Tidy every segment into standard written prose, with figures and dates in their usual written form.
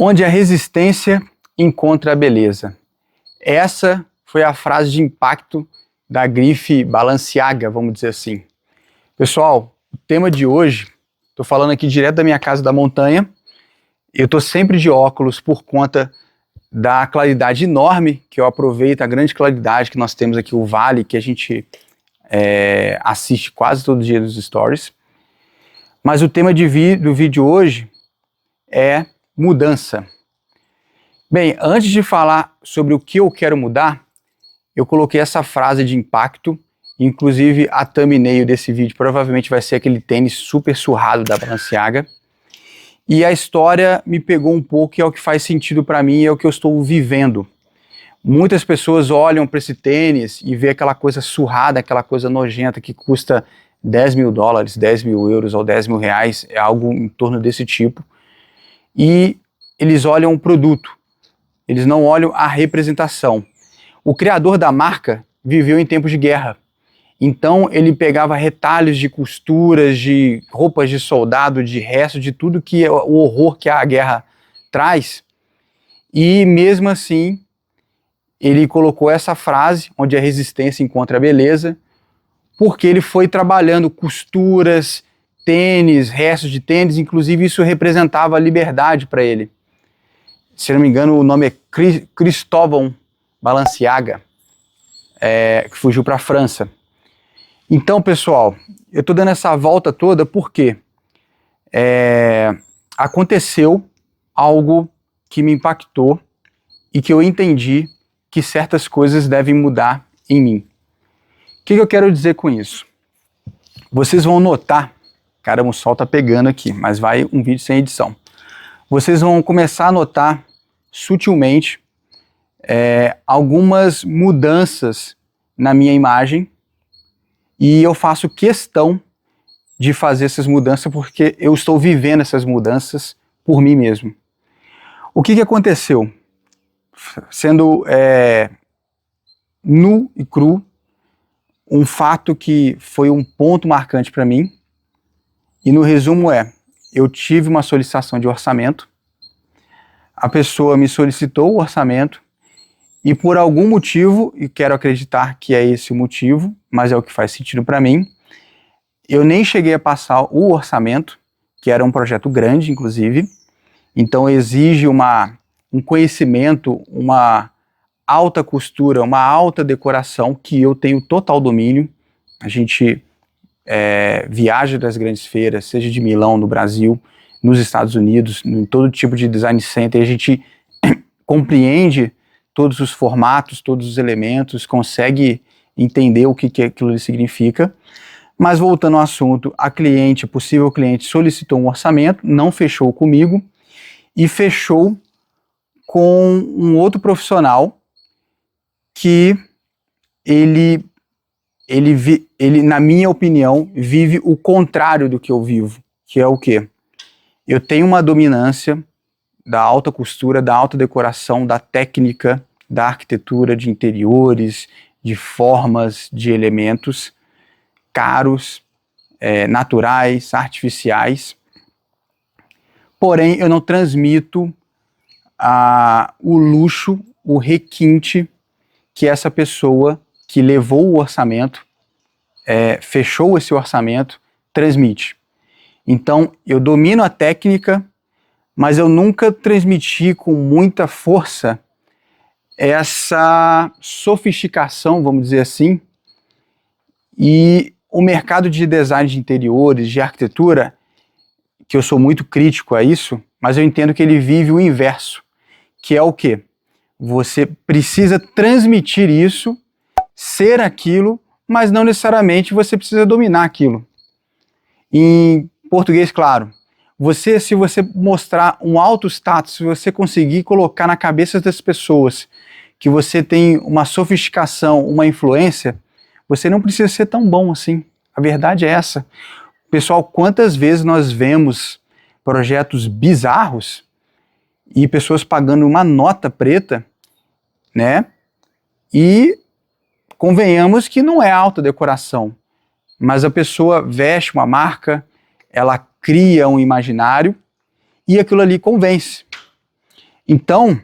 Onde a resistência encontra a beleza. Essa foi a frase de impacto da grife Balenciaga, vamos dizer assim. Pessoal, o tema de hoje, estou falando aqui direto da minha casa da montanha. Eu estou sempre de óculos por conta da claridade enorme que eu aproveito, a grande claridade que nós temos aqui, o vale, que a gente assiste quase todo dia nos stories. Mas o tema do vídeo hoje é mudança. Bem, antes de falar sobre o que eu quero mudar, eu coloquei essa frase de impacto, inclusive a thumbnail desse vídeo provavelmente vai ser aquele tênis super surrado da Balenciaga. E a história me pegou um pouco e é o que faz sentido para mim, é o que eu estou vivendo. Muitas pessoas olham para esse tênis e vê aquela coisa surrada, aquela coisa nojenta que custa 10 mil dólares, 10 mil euros ou 10 mil reais, é algo em torno desse tipo. E eles olham o produto, eles não olham a representação. O criador da marca viveu em tempos de guerra. Então ele pegava retalhos de costuras, de roupas de soldado, de resto, de tudo que é o horror que a guerra traz. E mesmo assim, ele colocou essa frase, onde a resistência encontra a beleza, porque ele foi trabalhando costuras, tênis, restos de tênis, inclusive isso representava a liberdade para ele. Se não me engano, o nome é Cristóvão Balenciaga, que fugiu para a França. Então, pessoal, eu estou dando essa volta toda porque aconteceu algo que me impactou e que eu entendi que certas coisas devem mudar em mim. O que eu quero dizer com isso? Vocês vão notar, caramba, o sol tá pegando aqui, mas vai um vídeo sem edição. Vocês vão começar a notar sutilmente algumas mudanças na minha imagem e eu faço questão de fazer essas mudanças porque eu estou vivendo essas mudanças por mim mesmo. O que aconteceu? Sendo nu e cru, um fato que foi um ponto marcante para mim, e no resumo eu tive uma solicitação de orçamento, a pessoa me solicitou o orçamento, e por algum motivo, e quero acreditar que é esse o motivo, mas é o que faz sentido para mim, eu nem cheguei a passar o orçamento, que era um projeto grande, inclusive, então exige um conhecimento, uma alta costura, uma alta decoração que eu tenho total domínio. A gente viaja das grandes feiras, seja de Milão, no Brasil, nos Estados Unidos, em todo tipo de design center, a gente compreende todos os formatos, todos os elementos, consegue entender o que aquilo significa. Mas voltando ao assunto, a possível cliente solicitou um orçamento, não fechou comigo e fechou com um outro profissional que ele, na minha opinião, vive o contrário do que eu vivo, que é o quê? Eu tenho uma dominância da alta costura, da alta decoração, da técnica, da arquitetura de interiores, de formas, de elementos caros, naturais, artificiais. Porém, eu não transmito o luxo, o requinte que essa pessoa que levou o orçamento, fechou esse orçamento, transmite. Então, eu domino a técnica, mas eu nunca transmiti com muita força essa sofisticação, vamos dizer assim, e o mercado de design de interiores, de arquitetura, que eu sou muito crítico a isso, mas eu entendo que ele vive o inverso, que é o quê? Você precisa transmitir isso, ser aquilo, mas não necessariamente você precisa dominar aquilo. Em português, claro, se você mostrar um alto status, se você conseguir colocar na cabeça das pessoas que você tem uma sofisticação, uma influência, você não precisa ser tão bom assim. A verdade é essa. Pessoal, quantas vezes nós vemos projetos bizarros e pessoas pagando uma nota preta, né? E convenhamos que não é alta decoração, mas a pessoa veste uma marca, ela cria um imaginário e aquilo ali convence. Então,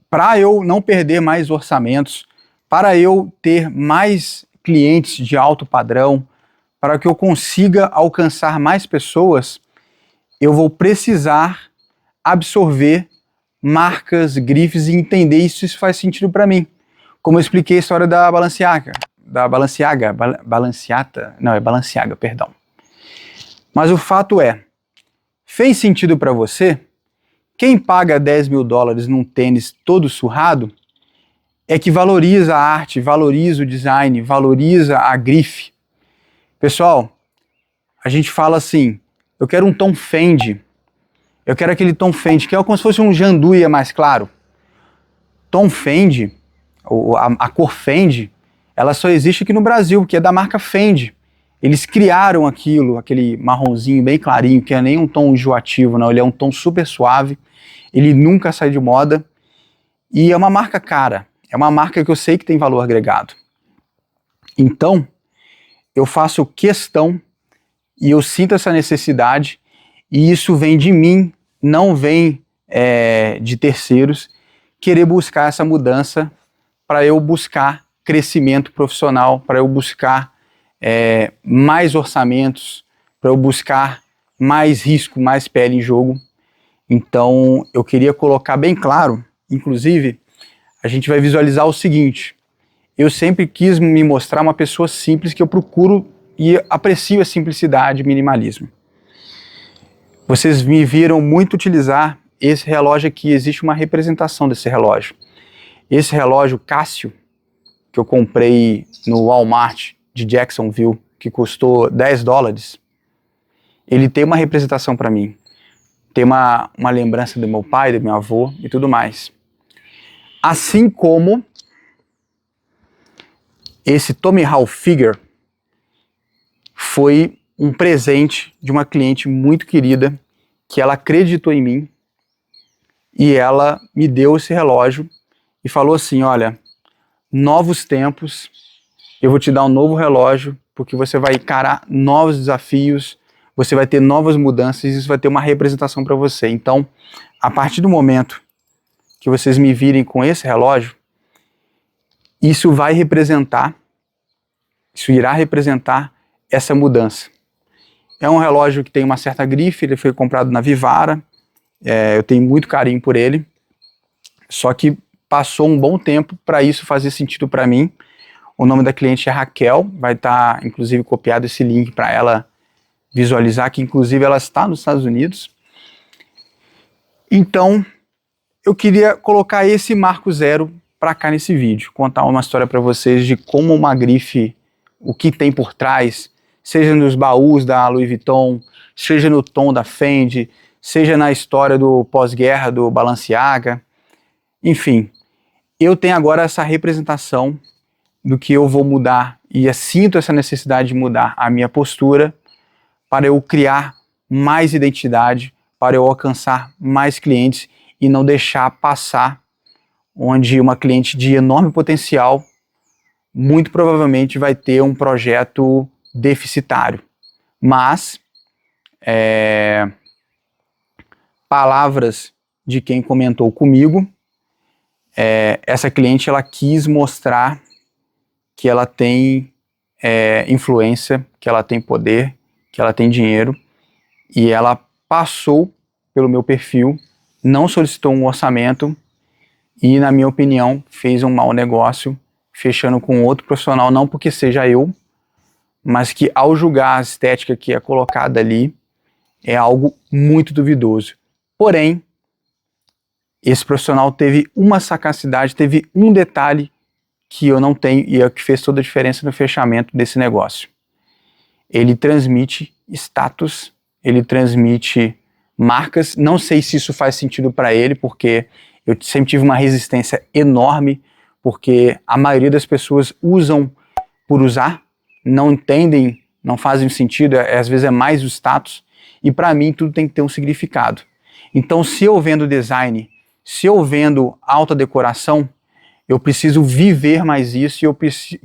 para eu não perder mais orçamentos, para eu ter mais clientes de alto padrão, para que eu consiga alcançar mais pessoas, eu vou precisar absorver marcas, grifes e entender se isso faz sentido para mim. Como eu expliquei a história da Balenciaga, Balenciaga, perdão. Mas o fato é, fez sentido para você? Quem paga 10 mil dólares num tênis todo surrado é que valoriza a arte, valoriza o design, valoriza a grife. Pessoal, a gente fala assim, eu quero um tom Fendi, eu quero aquele tom Fendi, que é como se fosse um janduia mais claro. Tom Fendi, a cor Fendi, ela só existe aqui no Brasil, que é da marca Fendi. Eles criaram aquilo, aquele marronzinho bem clarinho, que é nem um tom enjoativo, não, ele é um tom super suave, ele nunca sai de moda, e é uma marca cara, é uma marca que eu sei que tem valor agregado. Então, eu faço questão, e eu sinto essa necessidade, e isso vem de mim, não vem de terceiros, querer buscar essa mudança para eu buscar crescimento profissional, para eu buscar mais orçamentos, para eu buscar mais risco, mais pele em jogo. Então, eu queria colocar bem claro, inclusive, a gente vai visualizar o seguinte, eu sempre quis me mostrar uma pessoa simples, que eu procuro e aprecio a simplicidade e minimalismo. Vocês me viram muito utilizar esse relógio aqui, existe uma representação desse relógio. Esse relógio Casio, que eu comprei no Walmart de Jacksonville, que custou 10 dólares, ele tem uma representação para mim. Tem uma lembrança do meu pai, do meu avô e tudo mais. Assim como esse Tommy Hilfiger foi um presente de uma cliente muito querida, que ela acreditou em mim e ela me deu esse relógio e falou assim, olha, novos tempos, eu vou te dar um novo relógio, porque você vai encarar novos desafios, você vai ter novas mudanças, e isso vai ter uma representação para você. Então, a partir do momento que vocês me virem com esse relógio, isso irá representar essa mudança. É um relógio que tem uma certa grife, ele foi comprado na Vivara, eu tenho muito carinho por ele, só que passou um bom tempo para isso fazer sentido para mim. O nome da cliente é Raquel, vai estar inclusive copiado esse link para ela visualizar, que inclusive ela está nos Estados Unidos. Então, eu queria colocar esse marco zero para cá nesse vídeo, contar uma história para vocês de como uma grife, o que tem por trás, seja nos baús da Louis Vuitton, seja no tom da Fendi, seja na história do pós-guerra do Balenciaga, enfim, eu tenho agora essa representação do que eu vou mudar e eu sinto essa necessidade de mudar a minha postura para eu criar mais identidade, para eu alcançar mais clientes e não deixar passar onde uma cliente de enorme potencial muito provavelmente vai ter um projeto deficitário. Mas, palavras de quem comentou comigo, essa cliente ela quis mostrar que ela tem influência, que ela tem poder, que ela tem dinheiro, e ela passou pelo meu perfil, não solicitou um orçamento e, na minha opinião, fez um mau negócio, fechando com outro profissional, não porque seja eu, mas que ao julgar a estética que é colocada ali, é algo muito duvidoso. Porém, esse profissional teve uma sagacidade, teve um detalhe que eu não tenho e é o que fez toda a diferença no fechamento desse negócio. Ele transmite status, ele transmite marcas, não sei se isso faz sentido para ele, porque eu sempre tive uma resistência enorme, porque a maioria das pessoas usam por usar, não entendem, não fazem sentido, às vezes é mais o status, e para mim tudo tem que ter um significado. Então, se eu vendo design, se eu vendo alta decoração, eu preciso viver mais isso e eu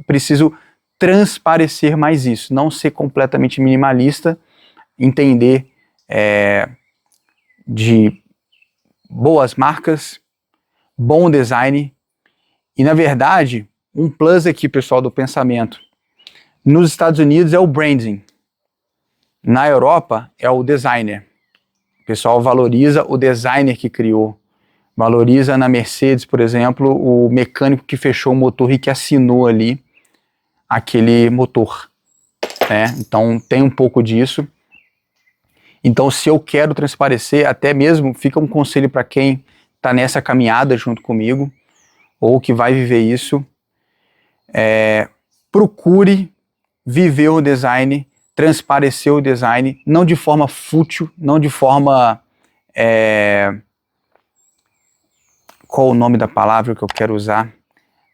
preciso transparecer mais isso, não ser completamente minimalista, entender de boas marcas, bom design e, na verdade, um plus aqui, pessoal, do pensamento. Nos Estados Unidos é o branding, na Europa é o designer. O pessoal valoriza o designer que criou, valoriza na Mercedes, por exemplo, o mecânico que fechou o motor e que assinou ali aquele motor, né? Então tem um pouco disso. Então, se eu quero transparecer, até mesmo fica um conselho para quem está nessa caminhada junto comigo, ou que vai viver isso, procure viver o design, transparecer o design, não de forma fútil, não de forma... qual o nome da palavra que eu quero usar?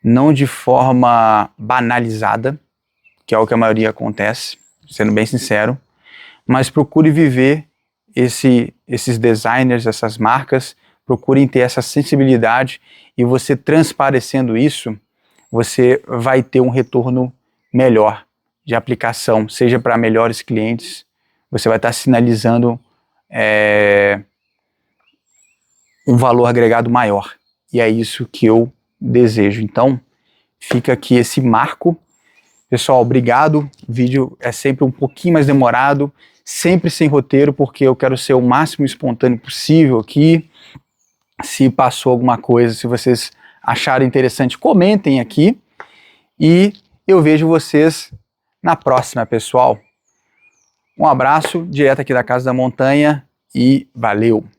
Não de forma banalizada, que é o que a maioria acontece, sendo bem sincero, mas procure viver esses designers, essas marcas, procurem ter essa sensibilidade e você transparecendo isso, você vai ter um retorno melhor de aplicação, seja para melhores clientes, você vai estar sinalizando um valor agregado maior. E é isso que eu desejo. Então, fica aqui esse marco. Pessoal, obrigado. O vídeo é sempre um pouquinho mais demorado, sempre sem roteiro, porque eu quero ser o máximo espontâneo possível aqui. Se passou alguma coisa, se vocês acharam interessante, comentem aqui. E eu vejo vocês na próxima, pessoal. Um abraço, direto aqui da Casa da Montanha e valeu!